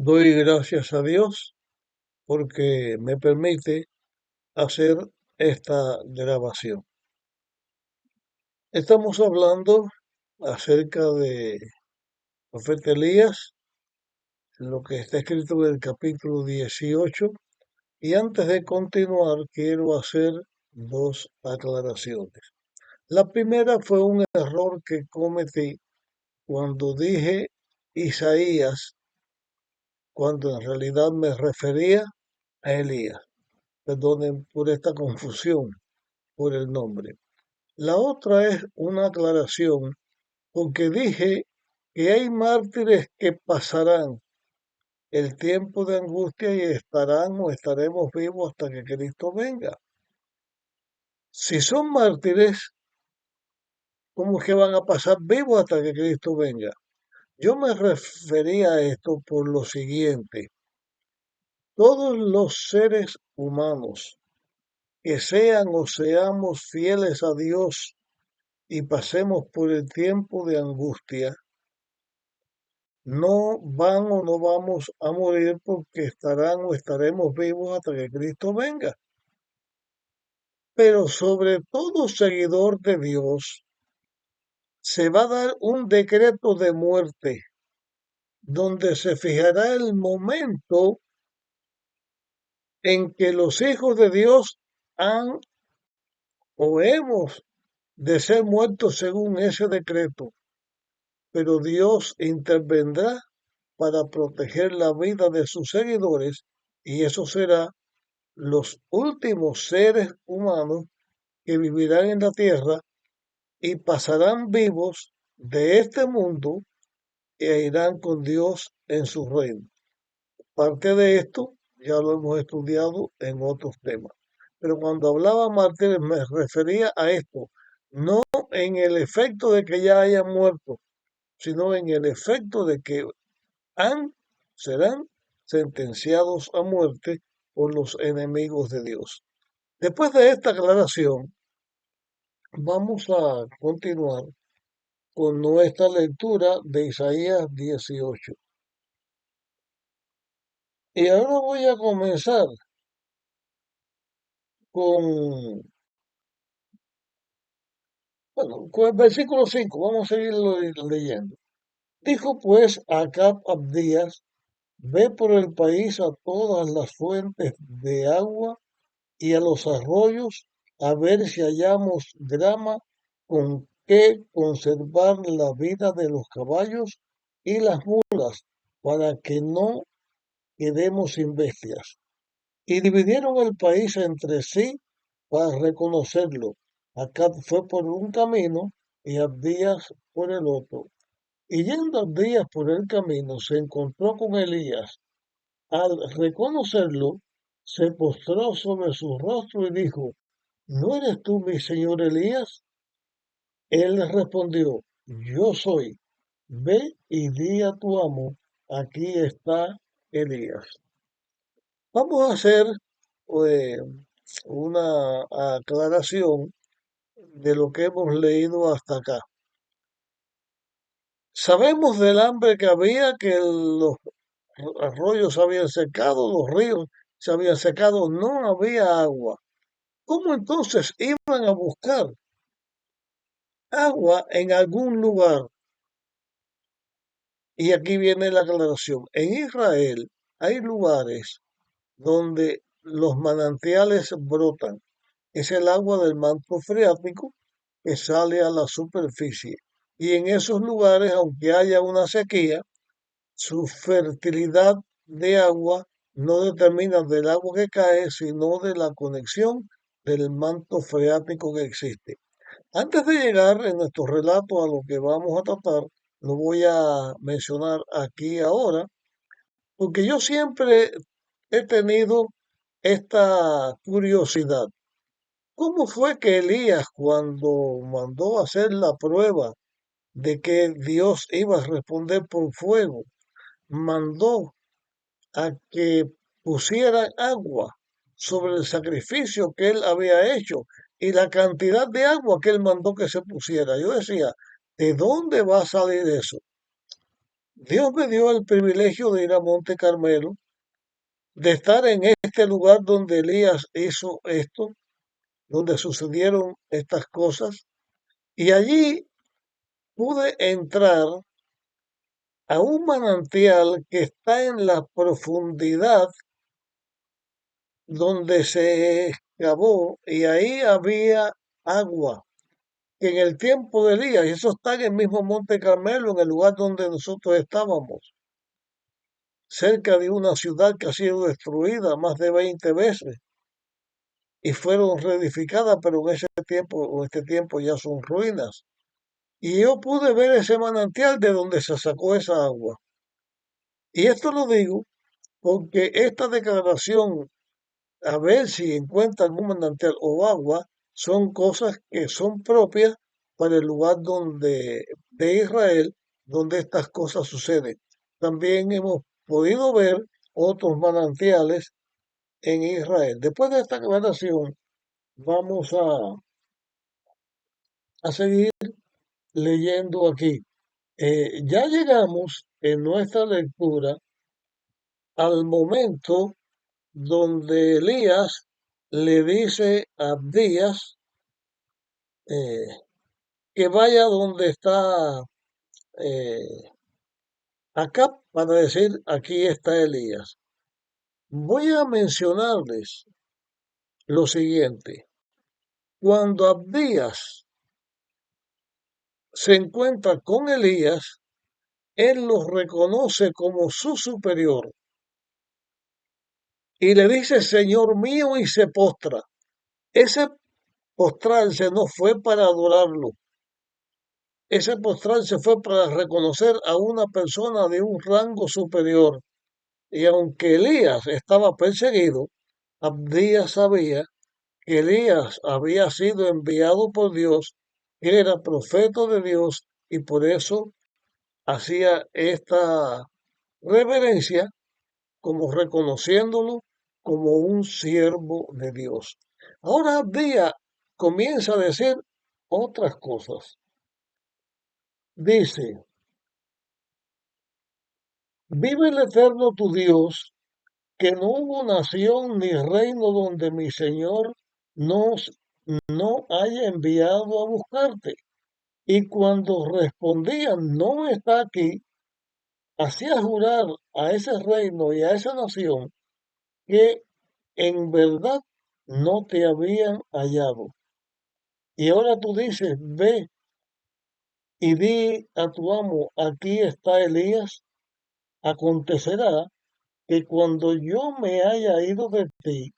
Doy gracias a Dios porque me permite hacer esta grabación. Estamos hablando acerca de profeta Elías, lo que está escrito en el capítulo 18, y antes de continuar quiero hacer dos aclaraciones. La primera fue un error que cometí cuando dije Isaías, cuando en realidad me refería a Elías. Perdonen por esta confusión por el nombre. La otra es una aclaración, porque dije que hay mártires que pasarán el tiempo de angustia y estarán o estaremos vivos hasta que Cristo venga. Si son mártires, ¿cómo es que van a pasar vivos hasta que Cristo venga? Yo me refería a esto por lo siguiente. Todos los seres humanos que sean o seamos fieles a Dios y pasemos por el tiempo de angustia, no van o no vamos a morir porque estarán o estaremos vivos hasta que Cristo venga. Pero sobre todo seguidor de Dios, se va a dar un decreto de muerte donde se fijará el momento en que los hijos de Dios han o hemos de ser muertos según ese decreto. Pero Dios intervendrá para proteger la vida de sus seguidores y eso será los últimos seres humanos que vivirán en la tierra y pasarán vivos de este mundo e irán con Dios en su reino. Parte de esto ya lo hemos estudiado en otros temas. Pero cuando hablaba mártires me refería a esto, no en el efecto de que ya hayan muerto, sino en el efecto de que han, serán sentenciados a muerte por los enemigos de Dios. Después de esta aclaración, vamos a continuar con nuestra lectura de Isaías 18. Y ahora voy a comenzar con, bueno, con el versículo 5. Vamos a seguirlo leyendo. Dijo pues Acab Abdías, ve por el país a todas las fuentes de agua y a los arroyos a ver si hallamos grama con que conservar la vida de los caballos y las mulas para que no quedemos sin bestias. Y dividieron el país entre sí para reconocerlo. Acab fue por un camino y Abdías por el otro. Y yendo Abdías por el camino, se encontró con Elías. Al reconocerlo, se postró sobre su rostro y dijo, ¿no eres tú mi señor Elías? Él le respondió, yo soy. Ve y di a tu amo, aquí está Elías. Vamos a hacer eh, una aclaración de lo que hemos leído hasta acá. Sabemos del hambre que había, que los arroyos se habían secado, los ríos se habían secado, no había agua. ¿Cómo entonces iban a buscar agua en algún lugar? Y aquí viene la aclaración. En Israel hay lugares donde los manantiales brotan. Es el agua del manto freático que sale a la superficie. Y en esos lugares, aunque haya una sequía, su fertilidad de agua no determina del agua que cae, sino de la conexión del manto freático que existe. Antes de llegar en nuestro relato a lo que vamos a tratar, lo voy a mencionar aquí ahora, porque yo siempre he tenido esta curiosidad. ¿Cómo fue que Elías, cuando mandó hacer la prueba de que Dios iba a responder por fuego, mandó a que pusieran agua sobre el sacrificio que él había hecho y la cantidad de agua que él mandó que se pusiera? Yo decía, ¿de dónde va a salir eso? Dios me dio el privilegio de ir a Monte Carmelo, de estar en este lugar donde Elías hizo esto, donde sucedieron estas cosas, y allí pude entrar a un manantial que está en la profundidad donde se excavó y ahí había agua. Que en el tiempo de Elías, y eso está en el mismo Monte Carmelo, en el lugar donde nosotros estábamos, cerca de una ciudad que ha sido destruida más de 20 veces y fueron reedificadas, pero en este tiempo ya son ruinas. Y yo pude ver ese manantial de donde se sacó esa agua. Y esto lo digo porque esta declaración, a ver si encuentra algún manantial o agua, son cosas que son propias para el lugar de Israel donde estas cosas suceden. También hemos podido ver otros manantiales en Israel. Después de esta aclaración, vamos a seguir leyendo aquí. Ya llegamos en nuestra lectura al momento donde Elías le dice a Abdías que vaya donde está eh, Acab para decir, aquí está Elías. Voy a mencionarles lo siguiente. Cuando Abdías se encuentra con Elías, él lo reconoce como su superior y le dice, Señor mío, y se postra. Ese postrarse no fue para adorarlo, ese postrarse fue para reconocer a una persona de un rango superior. Y aunque Elías estaba perseguido, Abdías sabía que Elías había sido enviado por Dios, que era profeta de Dios y por eso hacía esta reverencia como reconociéndolo como un siervo de Dios. Ahora Abdías comienza a decir otras cosas. Dice, vive el eterno tu Dios, que no hubo nación ni reino donde mi Señor nos no haya enviado a buscarte. Y cuando respondían, no está aquí, hacía jurar a ese reino y a esa nación que en verdad no te habían hallado. Y ahora tú dices, ve y di a tu amo, aquí está Elías. Acontecerá que cuando yo me haya ido de ti,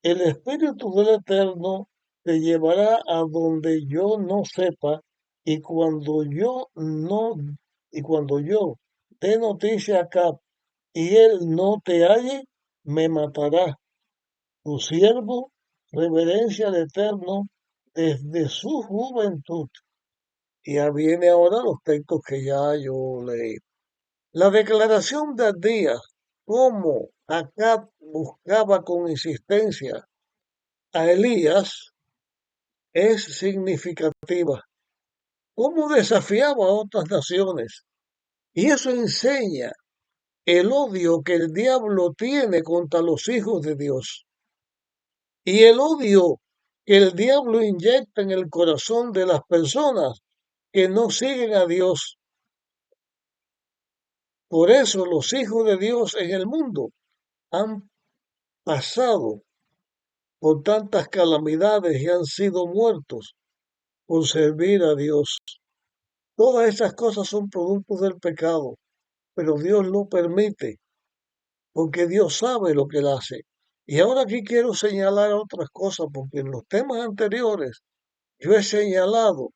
el Espíritu del Eterno te llevará a donde yo no sepa, y cuando yo dé noticia acá y él no te halle, me matará. Tu siervo reverencia al Eterno desde su juventud. Y ya viene ahora los textos que ya yo leí. La declaración de Abdías, cómo Acab buscaba con insistencia a Elías, es significativa. Cómo desafiaba a otras naciones. Y eso enseña el odio que el diablo tiene contra los hijos de Dios. Y el odio que el diablo inyecta en el corazón de las personas que no siguen a Dios. Por eso los hijos de Dios en el mundo han pasado por tantas calamidades y han sido muertos por servir a Dios. Todas esas cosas son productos del pecado, pero Dios lo permite, porque Dios sabe lo que Él hace. Y ahora aquí quiero señalar otras cosas, porque en los temas anteriores yo he señalado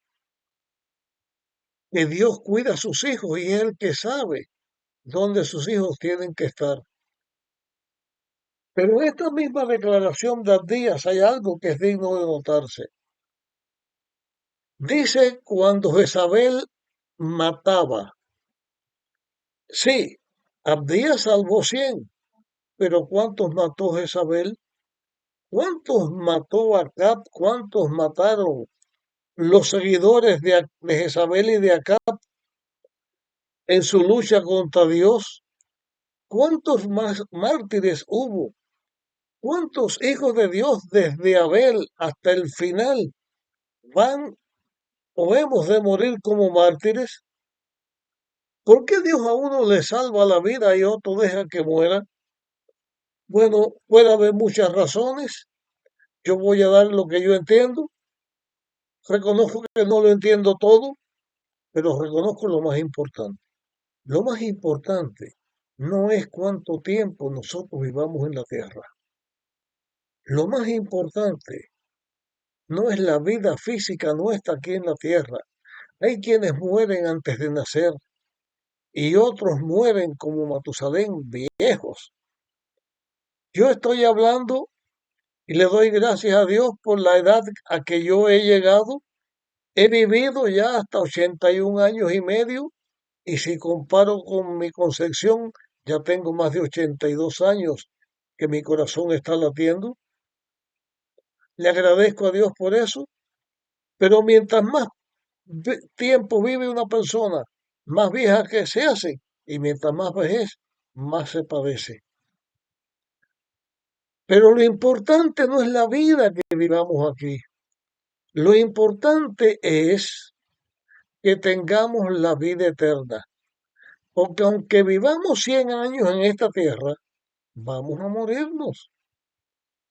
que Dios cuida a sus hijos y es el que sabe dónde sus hijos tienen que estar. Pero en esta misma declaración de Abdías hay algo que es digno de notarse. Dice cuando Jezabel mataba. Sí, Abdías salvó 100, pero ¿cuántos mató Jezabel? ¿Cuántos mató Acab? ¿Cuántos mataron los seguidores de Jezabel y de Acab? en su lucha contra Dios. ¿Cuántos más mártires hubo? ¿Cuántos hijos de Dios desde Abel hasta el final van o hemos de morir como mártires? ¿Por qué Dios a uno le salva la vida y a otro deja que muera? Bueno, puede haber muchas razones. Yo voy a dar lo que yo entiendo. Reconozco que no lo entiendo todo, pero reconozco lo más importante. Lo más importante no es cuánto tiempo nosotros vivamos en la tierra. Lo más importante no es la vida física nuestra aquí en la tierra. Hay quienes mueren antes de nacer y otros mueren como Matusalén, viejos. Yo estoy hablando y le doy gracias a Dios por la edad a que yo he llegado. He vivido ya hasta 81 años y medio y si comparo con mi concepción, ya tengo más de 82 años que mi corazón está latiendo. Le agradezco a Dios por eso, pero mientras más tiempo vive una persona, más vieja que se hace y mientras más vejez, más se padece. Pero lo importante no es la vida que vivamos aquí. Lo importante es que tengamos la vida eterna. Porque aunque vivamos 100 años en esta tierra, vamos a morirnos.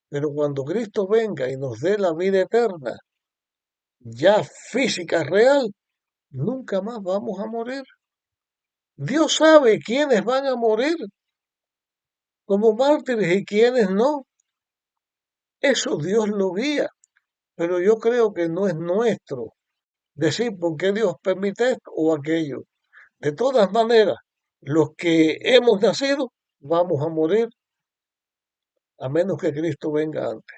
Pero cuando Cristo venga y nos dé la vida eterna, ya física, real, nunca más vamos a morir. Dios sabe quiénes van a morir como mártires y quiénes no. Eso Dios lo guía. Pero yo creo que no es nuestro decir por qué Dios permite esto o aquello. De todas maneras, los que hemos nacido vamos a morir a menos que Cristo venga antes.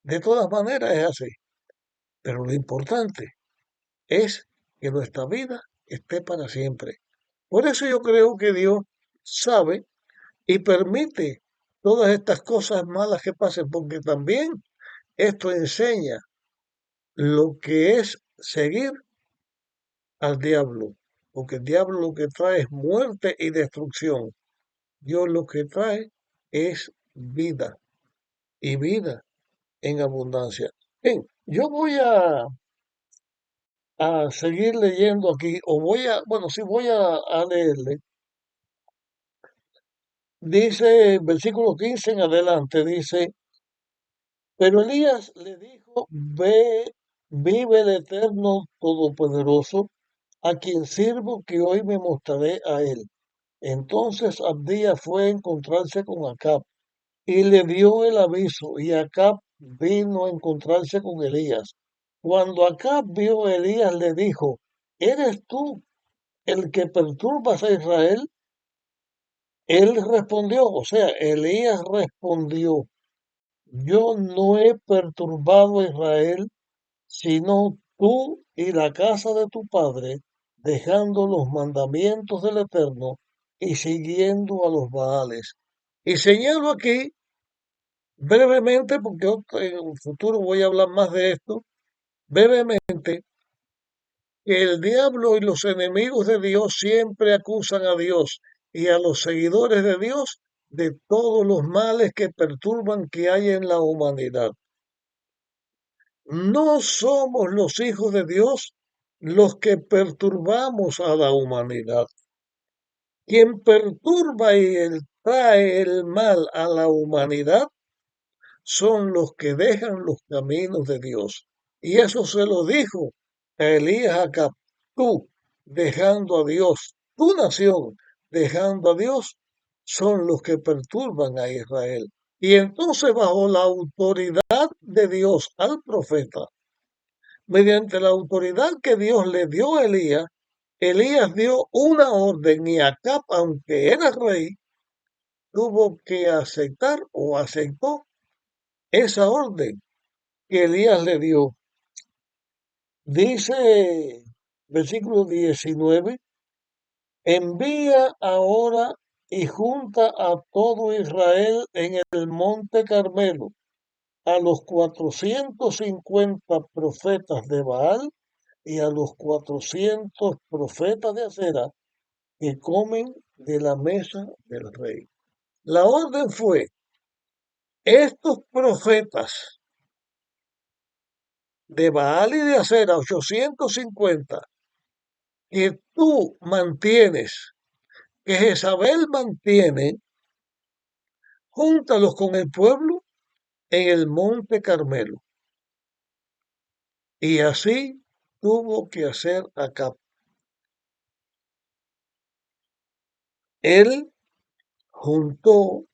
De todas maneras es así. Pero lo importante es que nuestra vida esté para siempre. Por eso yo creo que Dios sabe y permite todas estas cosas malas que pasen, porque también esto enseña lo que es seguir al diablo, porque el diablo lo que trae es muerte y destrucción. Dios lo que trae es vida y vida en abundancia. Bien, yo voy a seguir leyendo aquí, o bueno, sí voy a leerle. Dice, versículo 15 en adelante, dice, pero Elías le dijo, vive el Eterno Todopoderoso, a quien sirvo que hoy me mostraré a él. Entonces Abdías fue a encontrarse con Acab y le dio el aviso, y Acab vino a encontrarse con Elías. Cuando Acab vio a Elías, le dijo, ¿eres tú el que perturbas a Israel? Él respondió, o sea, Elías respondió, yo no he perturbado a Israel, sino tú y la casa de tu padre, dejando los mandamientos del Eterno y siguiendo a los Baales. Y señalo aquí brevemente, porque en el futuro voy a hablar más de esto, brevemente, que el diablo y los enemigos de Dios siempre acusan a Dios y a los seguidores de Dios de todos los males que perturban que hay en la humanidad. No somos los hijos de Dios los que perturbamos a la humanidad. Quien perturba y trae el mal a la humanidad son los que dejan los caminos de Dios. Y eso se lo dijo a Elías Acab. Tú, dejando a Dios, tu nación, dejando a Dios, son los que perturban a Israel. Y entonces bajo la autoridad de Dios al profeta, mediante la autoridad que Dios le dio a Elías, Elías dio una orden y Acab, aunque era rey, tuvo que aceptar o aceptó esa orden que Elías le dio. Dice, versículo 19, envía ahora y junta a todo Israel en el monte Carmelo, a los 450 profetas de Baal y a los 400 profetas de Acera, que comen de la mesa del rey. La orden fue, estos profetas de Baal y de Acera, 850, que tú mantienes, que Jezabel mantiene, júntalos con el pueblo en el monte Carmelo. Y así tuvo que hacer Acab. Él juntó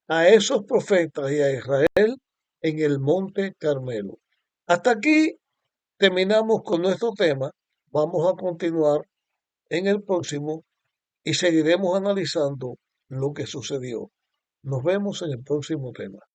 a esos profetas y a Israel en el monte Carmelo. Hasta aquí terminamos con nuestro tema. Vamos a continuar en el próximo y seguiremos analizando lo que sucedió. Nos vemos en el próximo tema.